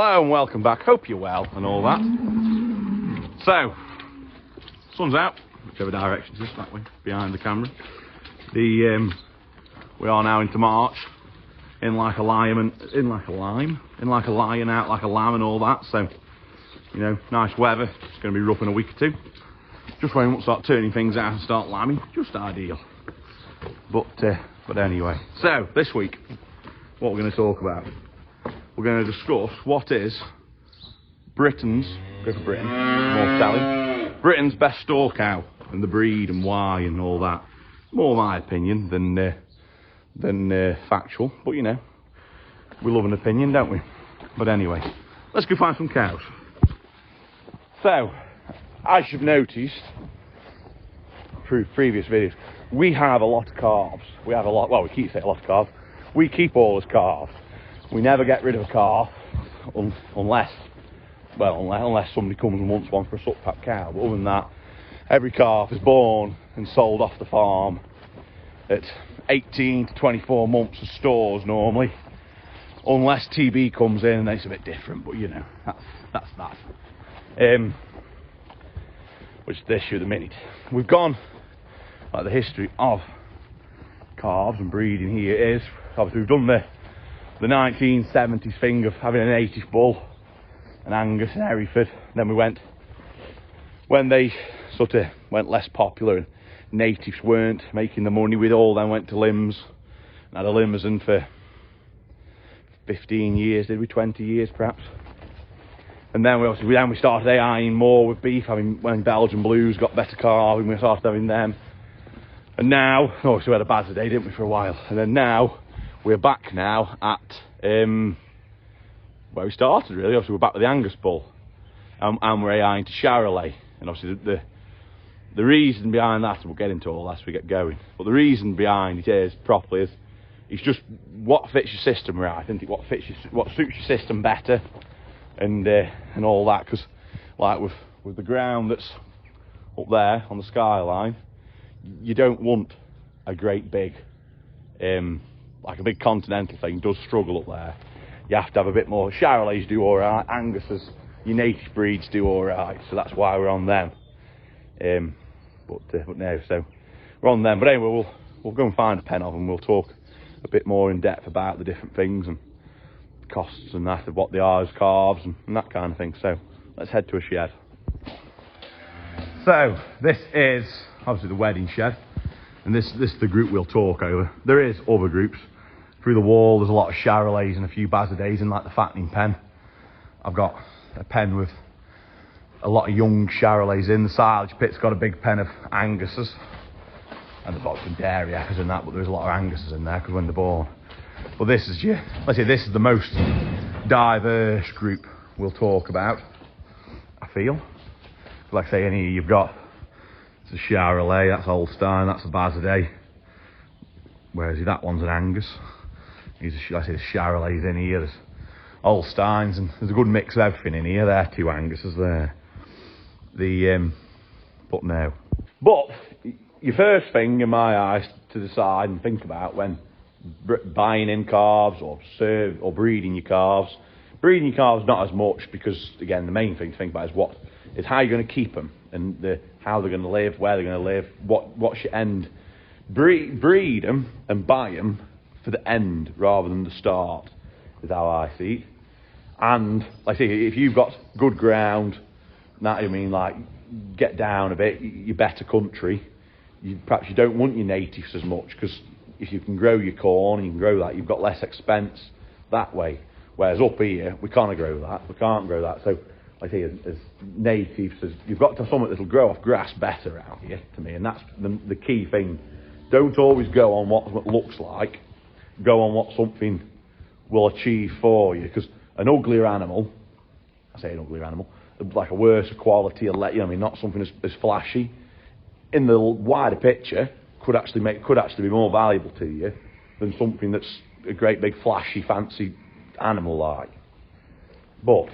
Hello and welcome back. Hope you're well and all that. So, sun's out, whichever direction it is, that way, behind the camera. We are now into March, in like a lion, out like a lamb and all that. So, you know, nice weather. It's going to be rough in a week or two. Just when we won't start turning things out and start lambing, just ideal. But anyway, so this week, what we're going to talk about. We're going to discuss what is Britain's, go for Britain, more selling, Britain's best store cow and the breed and why and all that. More my opinion than factual, but you know, we love an opinion, don't we? But anyway, let's go find some cows. So, as you've noticed through previous videos, we have a lot of calves. We have a lot, well, we keep saying a lot of calves. We keep all as calves. We never get rid of a calf unless somebody comes and wants one for a suck pack cow. But other than that, every calf is born and sold off the farm at 18 to 24 months of stores normally, unless TB comes in and then it's a bit different. But you know, that's that. Which is the issue at the minute. We've gone like the history of calves and breeding here is obviously we've done the 1970s thing of having a native bull, an Angus and Hereford. Then we went, when they sort of went less popular and natives weren't making the money, we all then went to limbs and had a Limousin for 15 years, did we? 20 years perhaps. And then we started AIing more with beef, when Belgian Blues got better calving, we started having them. And now, obviously we had a Bazadaise, didn't we, for a while. And then now, we're back now at where we started, really. Obviously, we're back with the Angus bull, and we're AIing to Charolais. And obviously, the reason behind that, and we'll get into all that as we get going. But the reason behind it is properly it's just what fits your system right. I think what suits your system better, and all that. Because like with the ground that's up there on the skyline, you don't want a great big like a big continental thing does struggle up there. You have to have a bit more. Charolais do all right. Angus's, your native breeds do all right. So that's why we're on them. But no, so we're on them. But anyway, we'll go and find a pen of them. We'll talk a bit more in depth about the different things and costs and that of what they are as calves and that kind of thing. So let's head to a shed. So this is obviously the wedding shed. And this is the group we'll talk over. There is other groups. Through the wall, there's a lot of Charolais and a few Bazadaises in like the fattening pen. I've got a pen with a lot of young Charolais in. The silage pit's got a big pen of Anguses. And there's lots of dairy heifers in that, but there's a lot of Anguses in there because when they're born. But this is this is the most diverse group we'll talk about, I feel. Like I say, in here you've got a Charolais, that's Holstein, that's a Bazadaise. Where is he? That one's an Angus. There's Charolais in here, there's Holsteins, and there's a good mix of everything in here. There are two Anguses there. But no. But your first thing in my eyes to decide and think about when buying in calves or breeding your calves. Breeding your calves not as much because again the main thing to think about is how you're going to keep them and how they're going to live, where they're going to live, what's your end. Breed them and buy them for the end rather than the start is how I see it. And like I say, if you've got good ground, like get down a bit, you're better country, perhaps you don't want your natives as much because if you can grow your corn and you can grow that, you've got less expense that way. Whereas up here, we can't grow that. So like I say, as natives, you've got to have something that'll grow off grass better out here to me, and that's the key thing. Don't always go on what it looks like, go on what something will achieve for you, because an uglier animal, like a worse quality, not something as flashy, in the wider picture, could actually be more valuable to you than something that's a great big flashy fancy animal like. But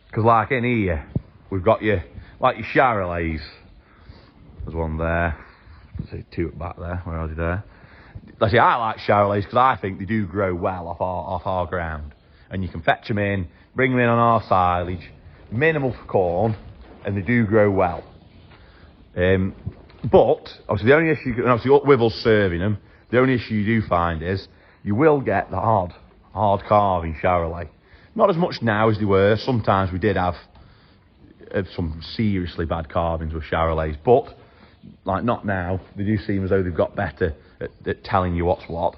because like in here, we've got your Charolais. There's one there. Let's see, two at back there. Where are they there? I like Charolais because I think they do grow well off our ground. and you can fetch them in, bring them in on our silage, minimal for corn, and they do grow well. But obviously the only issue, and obviously with us serving them, the only issue you do find is you will get the hard carving Charolais. Not as much now as they were. Sometimes we did have some seriously bad carvings with Charolais, but like not now. They do seem as though they've got better at telling you what's what.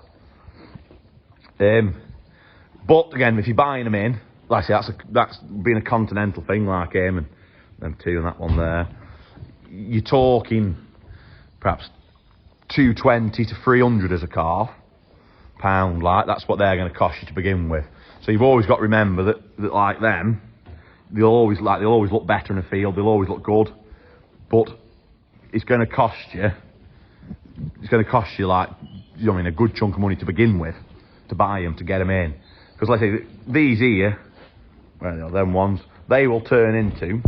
But again, if you're buying them in, like I say, that's been a continental thing, like him and them two and that one there. You're talking perhaps 220 to 300 as a calf, pound, like that's what they're going to cost you to begin with. So you've always got to remember that like them, they'll always look better in the field, they'll always look good, but it's going to cost you like, you know, I mean, a good chunk of money to begin with to buy them, to get them in. Because let's say these here, well, you know, them ones, they will turn into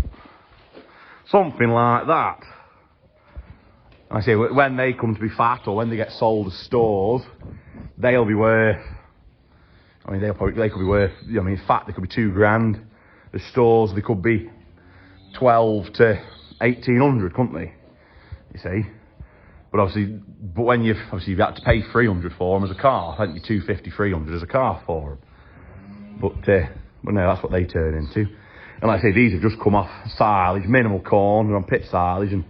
something like that. I say when they come to be fat or when they get sold as stores, they'll be worth, I mean, they could be worth, I mean, fat, they could be $2,000. The stores, they could be 12 to 1,800, couldn't they? You see? But obviously, when you've had to pay 300 for them as a calf, haven't you? 250, 300 as a calf for them. But no, that's what they turn into. And like I say, these have just come off silage, minimal corn, they're on pit silage, and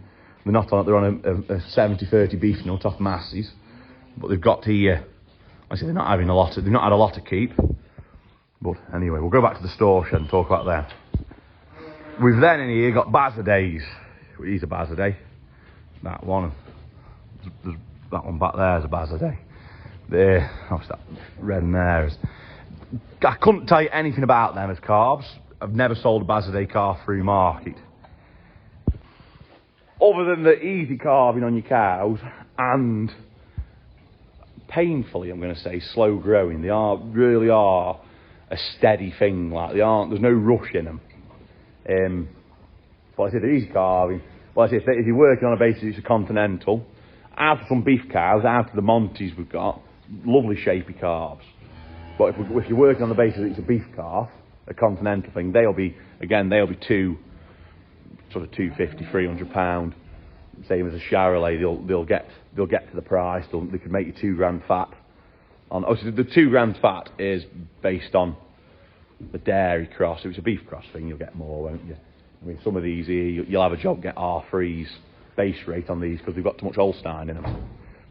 they're on a 70-30 beef nut off masses. But they've got to, I say they've not had a lot to keep. But anyway, we'll go back to the store shed and talk about them. We've then in here got Bazadaise. He's a Bazadaise. That one. There's that one back there is a Bazadaise. There, obviously that red in there is. I couldn't tell you anything about them as calves. I've never sold a Bazadaise calf through market. Other than the easy calving on your cows and painfully, I'm going to say, slow growing. They really are a steady thing. Like there's no rush in them. But I said they're easy calving. Well, I say if you're working on a basis it's a continental, out of some beef cows, out of the Montes we've got, lovely shapy calves. But if you're working on the basis that it's a beef calf, a continental thing, they'll be sort of 250, 300 pound. Same as a Charolais, they'll get to the price. They could make you £2,000 fat. Obviously, the £2,000 fat is based on the dairy cross. If it's a beef cross thing, you'll get more, won't you? I mean, some of these here, you'll have a job get R3's base rate on these because they've got too much Holstein in them.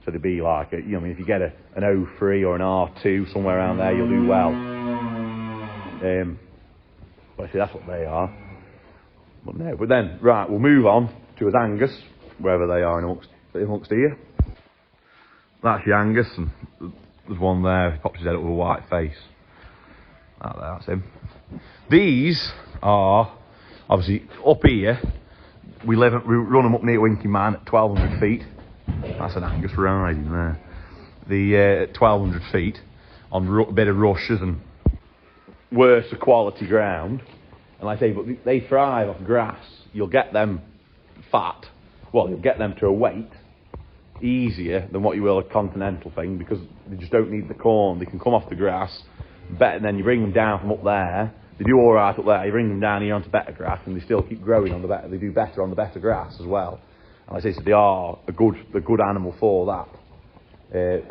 So they'd be like, I mean, if you get an 03 or an R2 somewhere around there, you'll do well. But I see that's what they are. But no, but then, right, we'll move on to his Angus, wherever they are amongst here. That's your Angus, and there's one there, he pops his head up with a white face. That's him. These are, obviously, up here, we run them up near Winking Man at 1,200 feet. That's an Angus riding there. The 1,200 feet on a bit of rushes and worse quality ground. And like I say, but they thrive off grass. You'll get them fat. Well, you'll get them to a weight easier than what you will a continental thing because they just don't need the corn. They can come off the grass better. Then you bring them down from up there. They do all right up there. You bring them down here onto better grass, and they still keep growing on the better. They do better on the better grass as well. And like I say, so they are a good animal for that.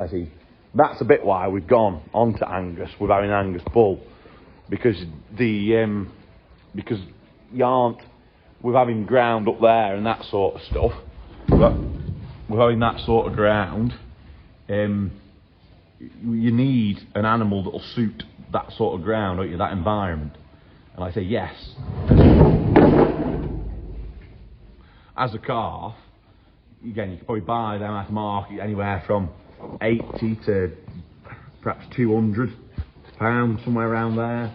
I see. That's a bit why we've gone on to Angus with having Angus bull, because you aren't with having ground up there and that sort of stuff. With having that sort of ground, you need an animal that'll suit that sort of ground, don't you? That environment. And I say yes. As a calf, again, you can probably buy them at the market anywhere from 80 to perhaps 200 pounds, somewhere around there.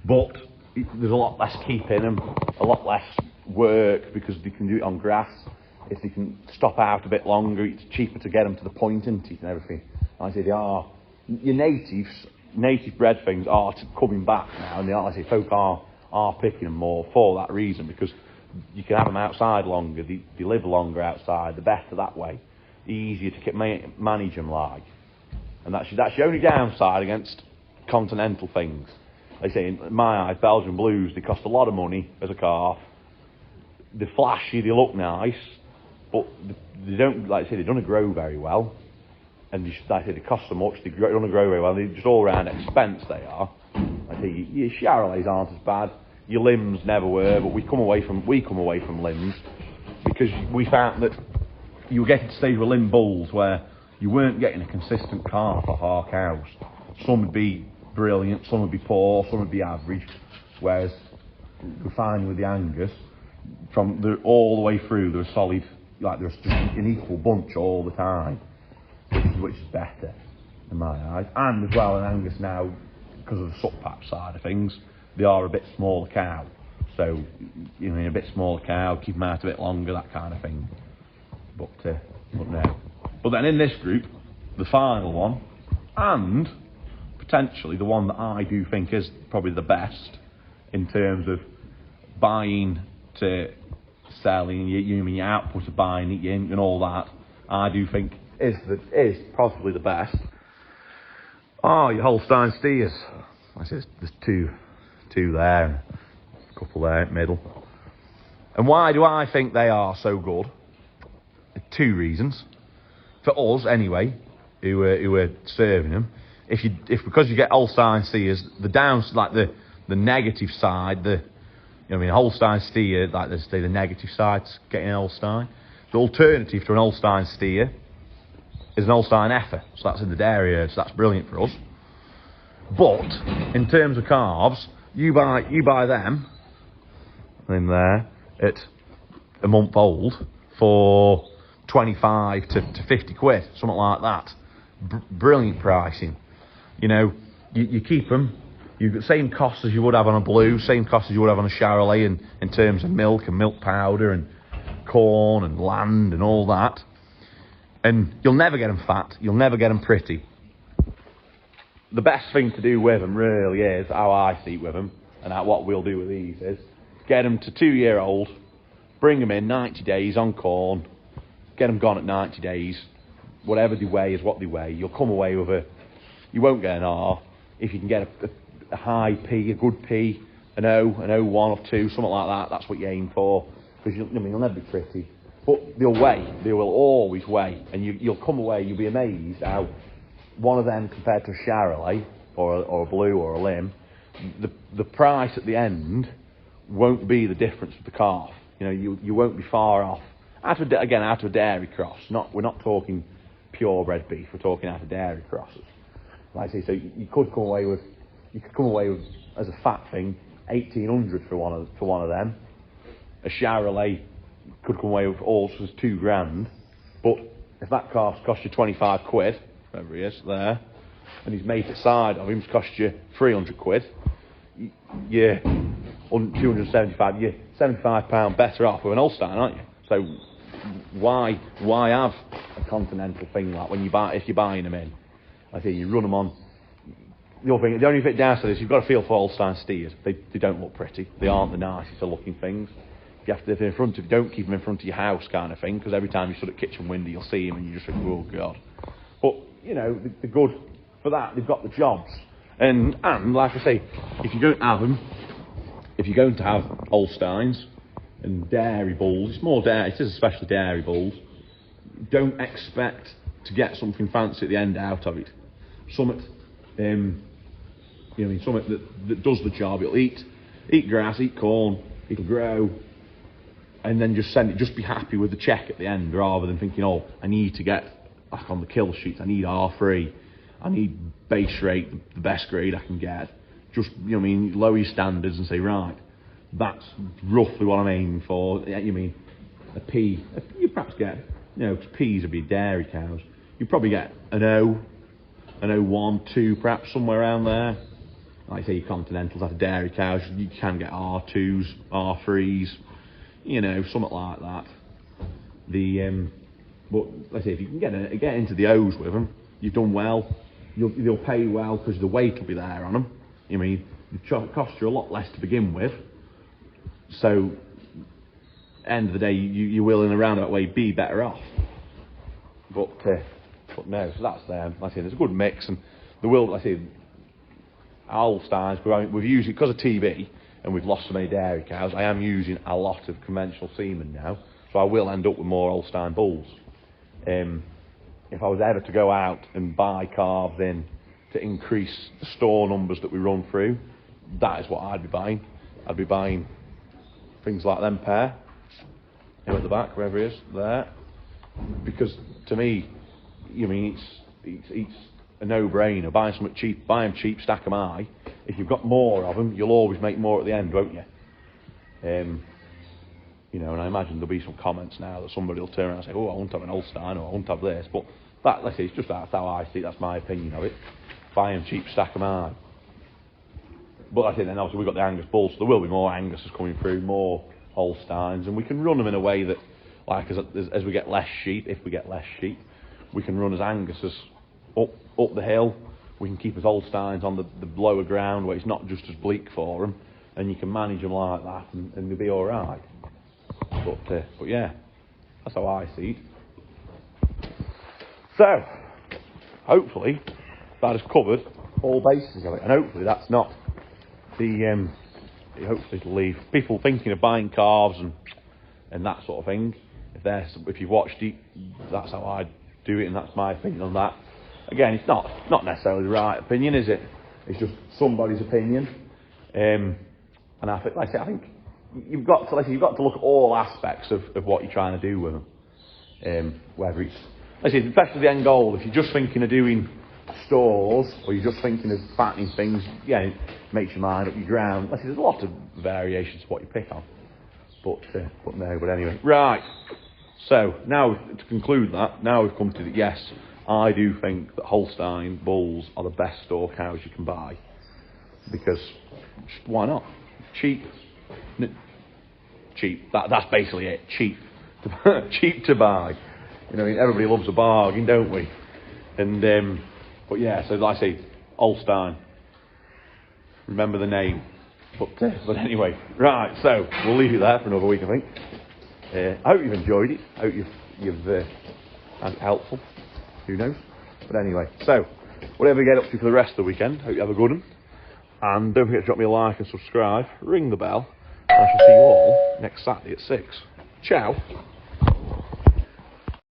But there's a lot less keeping them, a lot less work because they can do it on grass. If they can stop out a bit longer, it's cheaper to get them to the point, isn't it, and everything. Like I say, they are, your native bred things are coming back now, and they are, like I say, folk are picking them more for that reason, because you can have them outside longer, they live longer outside, the better that way, easier to manage them like. And that's your only downside against continental things. Like I say, in my eyes, Belgian Blues, they cost a lot of money as a calf. They're flashy, they look nice, but they don't, like I say, they don't grow very well. And like I say, they cost so much, they don't grow very well, they're just all round expense, they are. Like I say, your Charolais aren't as bad, your limbs never were, but we come away from limbs because we found that you were getting to stage with limb bulls where you weren't getting a consistent calf off our cows. Some would be brilliant, some would be poor, some would be average, whereas we're finding with the Angus, all the way through, they're solid, like there's just an equal bunch all the time, which is better in my eyes. And as well, in Angus now, because of the suck patch side of things, they are a bit smaller cow. So, you know, a bit smaller cow, keep them out a bit longer, that kind of thing. But no. But then in this group, the final one, and potentially the one that I do think is probably the best in terms of buying to selling, your output of buying it in and all that, I do think is possibly the best. Oh, your Holstein steers. I say there's two there, and a couple there in the middle. And why do I think they are so good? Two reasons. For us, anyway, who are serving them, because you get Holstein steers, the negative side, Holstein steer, like they say, the negative side to getting an Holstein. The alternative to an Holstein steer is an Holstein heifer, so that's in the dairy herd, so that's brilliant for us. But in terms of calves, you buy them in there at a month old for 25 to 50 quid, something like that. Brilliant pricing. You know, you keep them. You've got the same costs as you would have on a blue, same costs as you would have on a Charolais in terms of milk and milk powder and corn and land and all that. And you'll never get them fat, you'll never get them pretty. The best thing to do with them really is, how I see it with them, and what we'll do with these is, get them to 2-year-old, bring them in 90 days on corn, get them gone at 90 days, whatever they weigh is what they weigh. You'll come away with you won't get an R. If you can get a high P, a good P, an O, an O1 or 2, something like that, that's what you aim for. Because you'll never be pretty. But they'll weigh, they will always weigh. And you'll come away, you'll be amazed how one of them compared to a Charolais, or a blue or a limb, the price at the end won't be the difference of the calf. You know, you won't be far off. Out of a dairy cross. We're not talking purebred beef, we're talking out of dairy crosses. Like I say, so you could come away with as a fat thing 1,800 for one of them. A Charolais could come away with also as £2,000, but if that calf costs you 25 quid, whatever he is there, and his mate aside of him's cost you 300 quid, you're 275, you're £75 better off with an Holstein, aren't you? So why have a continental thing like if you're buying them in? I think you run them on. The only thing downside is you've got to feel for Holstein steers. They don't look pretty. They aren't the nicest of looking things. You have to, if they're in front of, don't keep them in front of your house kind of thing, because every time you stood at kitchen window you'll see them and you just think, oh God. But you know, they're good for that. They've got the jobs. And like I say, if you're going to have them, if you're going to have Holsteins and dairy bulls, it's more dairy. It is especially dairy bulls. Don't expect to get something fancy at the end out of it. Something, something that does the job. It'll eat grass, eat corn, it'll grow, and then just be happy with the check at the end, rather than thinking, oh, I need to get back on the kill sheet. I need R3. I need base rate, the best grade I can get. Just lower your standards and say, right, that's roughly what I'm aiming for. A P? You perhaps get, P's would be dairy cows. You probably get an O, an O1, 2, perhaps somewhere around there. Like I say, your continentals out of dairy cows, you can get R2s, R3s, something like that. But like I say, if you can get into the O's with them, you've done well. They'll pay well because the weight will be there on them. It costs you a lot less to begin with. So, end of the day, you will in a roundabout way be better off. But no, so that's them. Like I say, there's a good mix, and the will, like I say, Holsteins, we've used it because of TB, and we've lost so many dairy cows. I am using a lot of conventional semen now, so I will end up with more Holstein bulls. If I was ever to go out and buy calves in to increase the store numbers that we run through, that is what I'd be buying. I'd be buying things like them pair, him at the back, wherever he is, there. Because to me, it's a no-brainer. Buy something cheap, buy them cheap, stack them high. If you've got more of them, you'll always make more at the end, won't you? And I imagine there'll be some comments now that somebody will turn around and say, oh, I won't have an Holstein, or I won't have this. But let's say, that's how I see it, that's my opinion of it. Buy them cheap, stack them high. But I think then obviously we've got the Angus bulls, so there will be more Anguses coming through, more Holsteins, and we can run them in a way that, like as we get less sheep, if we get less sheep, we can run as Anguses up the hill. We can keep as Holsteins on the lower ground where it's not just as bleak for them, and you can manage them like that, and they'll be all right. But yeah, that's how I see it. So, hopefully, that has covered all bases of it, and hopefully that's not the. Hopefully, it'll leave people thinking of buying calves and that sort of thing. If you've watched it, that's how I do it, and that's my opinion on that. Again, it's not necessarily the right opinion, is it? It's just somebody's opinion. And I think you've got to look at all aspects of what you're trying to do with them. Whether it's, especially the end goal. If you're just thinking of doing stores, or you're just thinking of fattening things, yeah, it makes your mind up your ground. There's a lot of variations to what you pick on. But anyway, right. So now to conclude that, now we've come to the yes. I do think that Holstein bulls are the best store cows you can buy, because why not? Cheap. That's basically it. Cheap. Cheap to buy. Everybody loves a bargain, don't we? And but yeah, so like I say, Holstein. Remember the name. But anyway, right. So we'll leave it there for another week, I think. I hope you've enjoyed it. I hope you've found it helpful. Who knows? But anyway, so whatever you get up to for the rest of the weekend, hope you have a good one. And don't forget to drop me a like and subscribe. Ring the bell. And I shall see you all next Saturday at 6. Ciao.